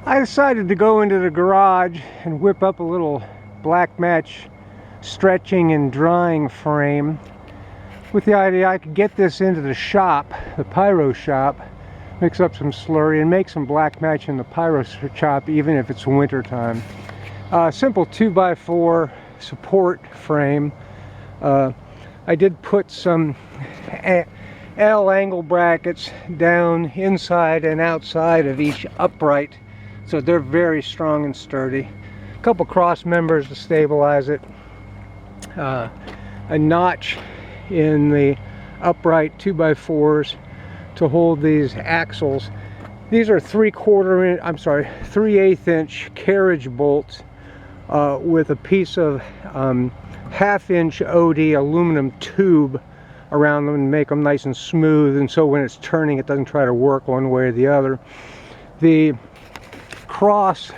I decided to go into the garage and whip up a little Blackmatch stretching and drying frame with the idea I could get this into the shop, the pyro shop, mix up some slurry and make some Blackmatch in the pyro shop even if it's winter time. Simple 2x4 support frame. I did put some L angle brackets down inside and outside of each upright, so they're very strong and sturdy. A couple cross members to stabilize it. A notch in the upright 2x4s to hold these axles. These are 3/8 inch carriage bolts with a piece of 1/2 inch OD aluminum tube around them and make them nice and smooth, and so when it's turning it doesn't try to work one way or the other. The cross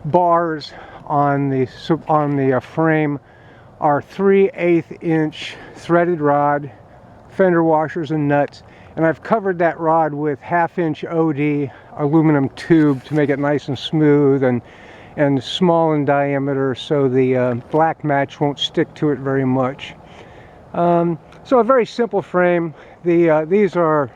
bars on the frame are 3/8 inch threaded rod, fender washers and nuts, and I've covered that rod with 1/2 inch OD aluminum tube to make it nice and smooth and small in diameter, so the Blackmatch won't stick to it very much. So a very simple frame. These are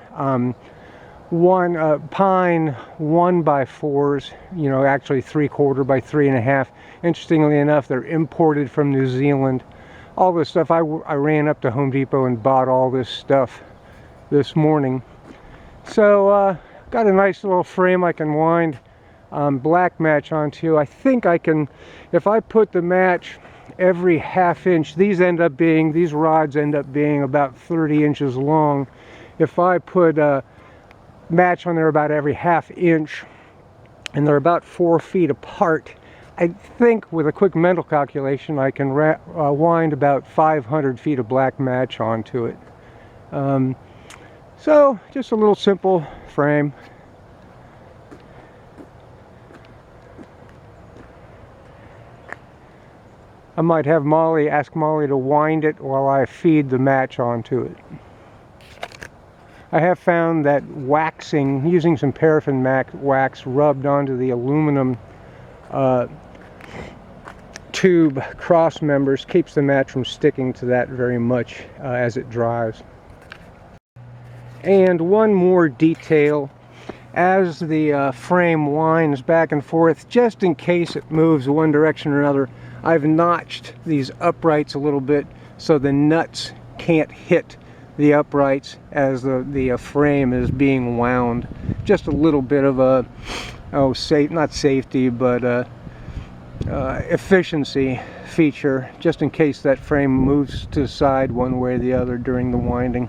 pine 1x4s, you know, actually 3/4 by 3.5. Interestingly enough, they're imported from New Zealand. All this stuff, I ran up to Home Depot and bought all this stuff this morning. So got a nice little frame I can wind Blackmatch onto. I think I can, if I put the match every 1/2 inch, these rods end up being about 30 inches long. If I put a match on there about every 1/2 inch, and they're about 4 feet apart, I think with a quick mental calculation I can wind about 500 feet of Blackmatch onto it. So just a little simple frame. I might have ask Molly to wind it while I feed the match onto it. I have found that waxing, using some paraffin wax rubbed onto the aluminum tube cross members, keeps the match from sticking to that very much as it dries. And one more detail, as the frame winds back and forth, just in case it moves one direction or another, I've notched these uprights a little bit so the nuts can't hit the uprights as the frame is being wound. Just a little bit of a, not safety, but efficiency feature, just in case that frame moves to the side one way or the other during the winding.